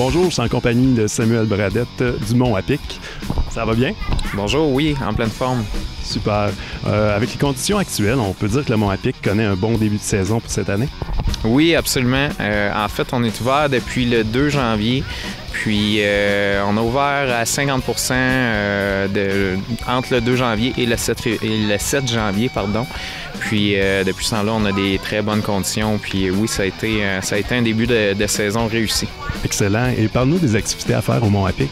Bonjour, je suis en compagnie de Samuel Bradette du Mont-à-Pic. Ça va bien? Bonjour, oui, en pleine forme. Super. Avec les conditions actuelles, on peut dire que le Mont-à-Pic connaît un bon début de saison pour cette année? Oui, absolument. En fait, on est ouvert depuis le 2 janvier. Puis, on a ouvert à 50 entre le 2 janvier et le 7 janvier, pardon. Puis, depuis ce temps-là, on a des très bonnes conditions. Puis, oui, ça a été un début de saison réussi. Excellent. Et parle-nous des activités à faire au Mont-à-Pic.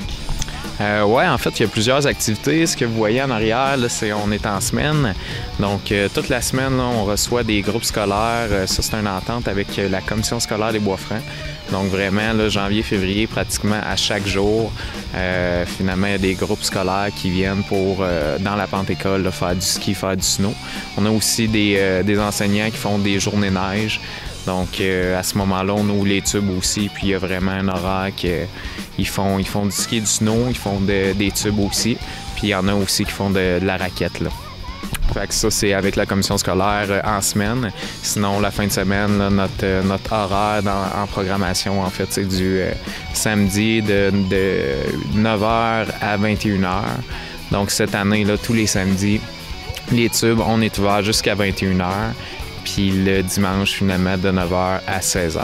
Oui, en fait, il y a plusieurs activités. Ce que vous voyez en arrière, là, on est en semaine. Donc, toute la semaine, là, on reçoit des groupes scolaires. Ça, c'est une entente avec la commission scolaire des Bois-Francs. Donc, vraiment, là, janvier, février, pratiquement à chaque jour, finalement, il y a des groupes scolaires qui viennent pour, dans la Pente-École, là, faire du ski, faire du snow. On a aussi des enseignants qui font des journées neige. Donc, à ce moment-là, on ouvre les tubes aussi, puis il y a vraiment un horaire qu'ils font du ski et du snow, ils font des tubes aussi, puis il y en a aussi qui font de la raquette, là. Fait que ça, c'est avec la commission scolaire en semaine. Sinon, la fin de semaine, là, notre horaire en programmation, en fait, c'est du samedi de 9h à 21h. Donc, cette année, là, tous les samedis, les tubes, on est ouvert jusqu'à 21h. Puis le dimanche, finalement, de 9h à 16h.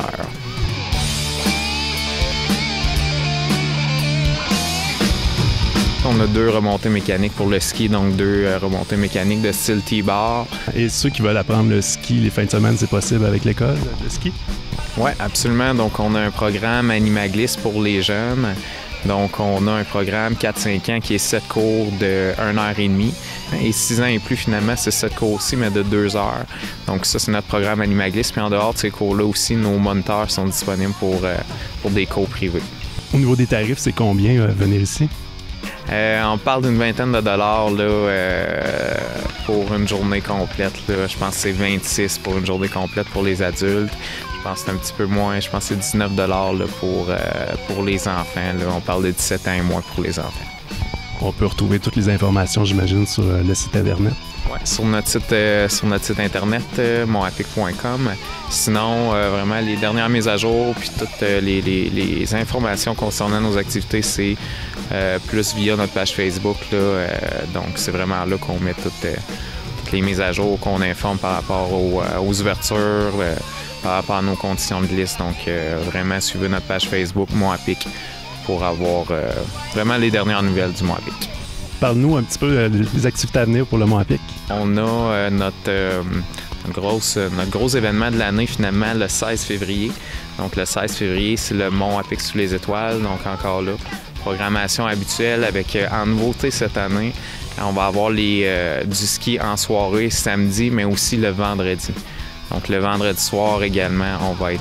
On a 2 remontées mécaniques pour le ski, donc 2 remontées mécaniques de style T-bar. Et ceux qui veulent apprendre le ski les fins de semaine, c'est possible avec l'école de ski? Oui, absolument. Donc, on a un programme Animaglisse pour les jeunes. Donc, on a un programme 4-5 ans qui est 7 cours de 1h30. Et 6 ans et plus, finalement, c'est 7 cours aussi, mais de 2 heures. Donc, ça, c'est notre programme Animaglisse. Puis, en dehors de ces cours-là aussi, nos moniteurs sont disponibles pour des cours privés. Au niveau des tarifs, c'est combien venir ici? On parle d'une vingtaine de dollars là, pour une journée complète. Là. Je pense que c'est 26 pour une journée complète pour les adultes. Je pense que c'est un petit peu moins. Je pense que c'est 19 dollars pour les enfants. Là. On parle de 17 ans et moins pour les enfants. On peut retrouver toutes les informations, j'imagine, sur le site Internet. Oui, sur notre site Internet, montapic.com. Sinon, vraiment, les dernières mises à jour puis toutes les informations concernant nos activités, c'est plus via notre page Facebook. Là, donc, c'est vraiment là qu'on met toutes les mises à jour, qu'on informe par rapport aux ouvertures, par rapport à nos conditions de liste. Donc, vraiment, suivez notre page Facebook, Mont-à-Pic, pour avoir vraiment les dernières nouvelles du Mont-à-Pic. Parle-nous un petit peu des activités à venir pour le Mont-à-Pic. On a notre gros événement de l'année, finalement, le 16 février. Donc, le 16 février, c'est le Mont-à-Pic sous les étoiles. Donc, encore là, programmation habituelle avec, en nouveauté cette année, on va avoir du ski en soirée samedi, mais aussi le vendredi. Donc, le vendredi soir également, on va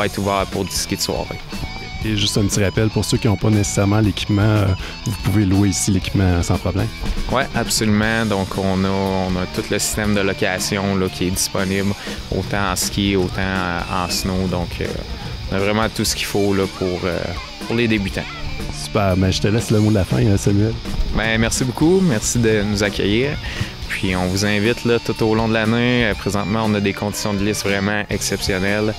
être ouvert pour du ski de soirée. Et juste un petit rappel, pour ceux qui n'ont pas nécessairement l'équipement, vous pouvez louer ici l'équipement sans problème. Oui, absolument. Donc, on a tout le système de location là, qui est disponible, autant en ski, autant en snow. Donc, on a vraiment tout ce qu'il faut là, pour les débutants. Super. Ben, je te laisse le mot de la fin, Samuel. Bien, merci beaucoup. Merci de nous accueillir. Puis, on vous invite là, tout au long de l'année. Présentement, on a des conditions de liste vraiment exceptionnelles.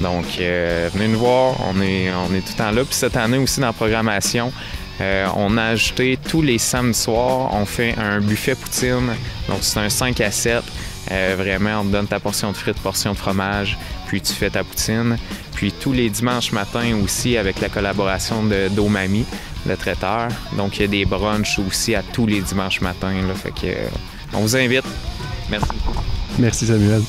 Donc, venez nous voir, on est tout le temps là. Puis cette année aussi, dans la programmation, on a ajouté tous les samedis soirs, on fait un buffet poutine. Donc, c'est un 5 à 7. Vraiment, on te donne ta portion de frites, portion de fromage, puis tu fais ta poutine. Puis tous les dimanches matins aussi, avec la collaboration d'Omami, le traiteur. Donc, il y a des brunchs aussi à tous les dimanches matins. Là, fait que, on vous invite. Merci beaucoup. Merci, Samuel.